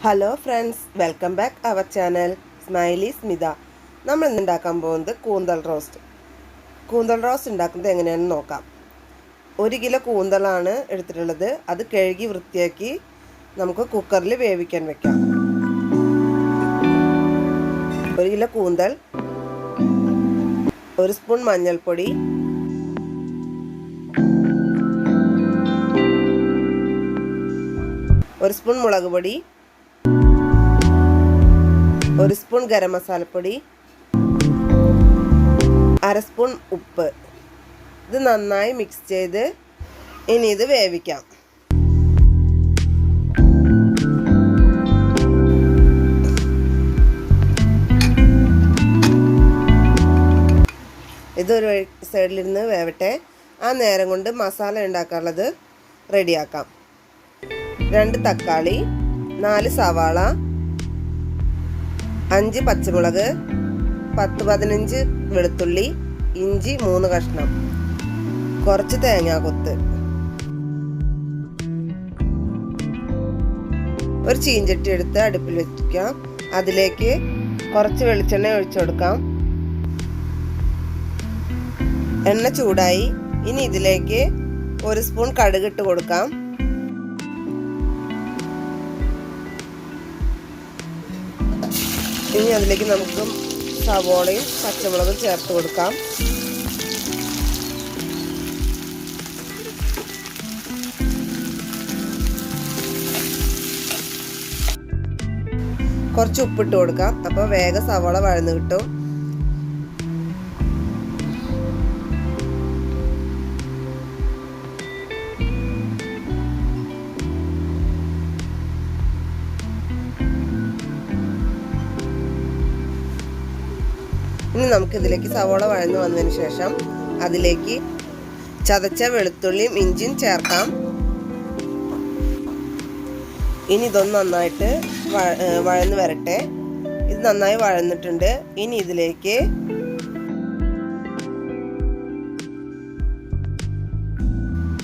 Hello friends, welcome back our channel Smiley Smitha. നമ്മൾ ഇന്ന് ഉണ്ടാക്കാൻ പോകുന്നത് കൂന്തൽ റോസ്റ്റ്. കൂന്തൽ റോസ്റ്റ് ഉണ്ടാക്കുന്നത് എങ്ങനെയാണെന്ന് നോക്കാം. 1 കിലോ കൂന്തലാണ് എടുത്തിട്ടുള്ളത്. അത് കഴുകി വൃത്തിയാക്കി നമുക്ക് കുക്കറിൽ വേവിക്കാൻ വെക്കാം. 1 കിലോ കൂന്തൽ, 1 സ്പൂൺ മഞ്ഞൾപ്പൊടി, 1 സ്പൂൺ മുളക് പൊടി, 1 സ്പൂൺ ഗരം മസാലപ്പൊടി, 1/2 സ്പൂൺ ഉപ്പ്. ഇത് നന്നായി മിക്സ് ചെയ്ത് ഇനി ഇത് വേവിക്കാം. ഇതൊരു സൈഡിലിരുന്ന് വേവട്ടെ. ആ നേരം കൊണ്ട് മസാല ഉണ്ടാക്കാനുള്ളത് റെഡിയാക്കാം. 2 തക്കാളി, 4 സവാള, 5 പച്ചമുളക്, 10-15 വെളുത്തുള്ളി, ഇഞ്ചി 3 കഷ്ണം, കുറച്ച് തേങ്ങാക്കൊത്ത്, ഒരു ചീഞ്ചട്ടി എടുത്ത് അടുപ്പിൽ വെക്കാം. അതിലേക്ക് കുറച്ച് വെളിച്ചെണ്ണ ഒഴിച്ചു കൊടുക്കാം. എണ്ണ ചൂടായി. ഇനി ഇതിലേക്ക് 1 സ്പൂൺ കടുക് ഇട്ട് കൊടുക്കാം. ഇനി അതിലേക്ക് നമുക്ക് സവോളയും പച്ചമുളകും ചേർത്ത് കൊടുക്കാം. കുറച്ച് ഉപ്പിട്ട് കൊടുക്കാം. അപ്പോൾ വേഗം സവോള വഴന്ന് കിട്ടും. ഇനി നമുക്ക് ഇതിലേക്ക് സവോള വഴന്നു വന്നതിന് ശേഷം അതിലേക്ക് ചതച്ച വെളുത്തുള്ളിയും ഇഞ്ചിയും ചേർക്കാം. ഇനി ഇതൊന്ന് നന്നായിട്ട് വഴന്നു വരട്ടെ. ഇത് നന്നായി വഴന്നിട്ടുണ്ട്. ഇനി ഇതിലേക്ക്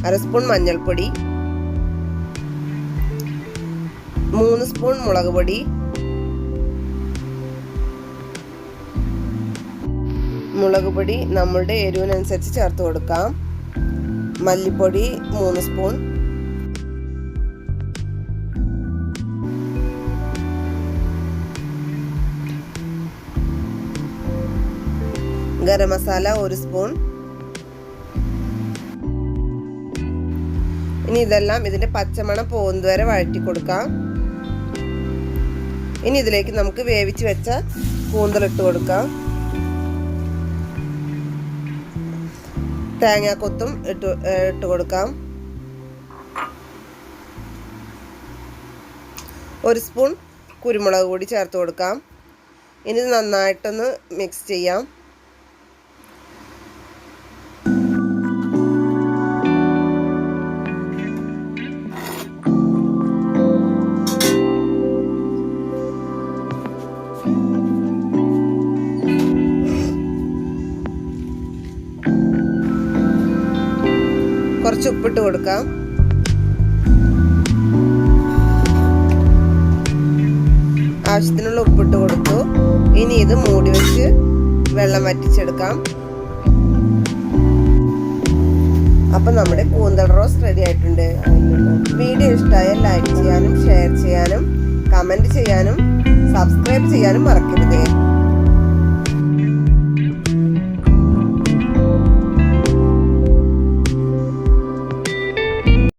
അര സ്പൂൺ മഞ്ഞൾപ്പൊടി, 3 സ്പൂൺ മുളക് പൊടി, മുളക് പൊടി നമ്മളുടെ എരിവിനനുസരിച്ച് ചേർത്ത് കൊടുക്കാം. മല്ലിപ്പൊടി 3 സ്പൂൺ, ഗരം മസാല 1 സ്പൂൺ. ഇനി ഇതെല്ലാം ഇതിന്റെ പച്ചമണം പോകുന്നതുവരെ വഴറ്റി കൊടുക്കാം. ഇനി ഇതിലേക്ക് നമുക്ക് വേവിച്ച് വെച്ച കൂന്തലിട്ട് കൊടുക്കാം. തേങ്ങാക്കൊത്തും ഇട്ട് കൊടുക്കാം. 1 സ്പൂൺ കുരുമുളക് പൊടി ചേർത്ത് കൊടുക്കാം. ഇനി ഇത് നന്നായിട്ടൊന്ന് മിക്സ് ചെയ്യാം. കുറച്ച് ഉപ്പിട്ട് കൊടുക്കാം. ആവശ്യത്തിനുള്ള ഉപ്പിട്ട് കൊടുത്തു. ഇനി ഇത് മൂടി വെച്ച് വെള്ളം വറ്റിച്ചെടുക്കാം. അപ്പം നമ്മുടെ കൂന്തൽ റോസ്റ്റ് റെഡി ആയിട്ടുണ്ട്. വീഡിയോ ഇഷ്ടമായാൽ ലൈക്ക് ചെയ്യാനും ഷെയർ ചെയ്യാനും കമൻറ്റ് ചെയ്യാനും സബ്സ്ക്രൈബ് ചെയ്യാനും മറക്കരുത്.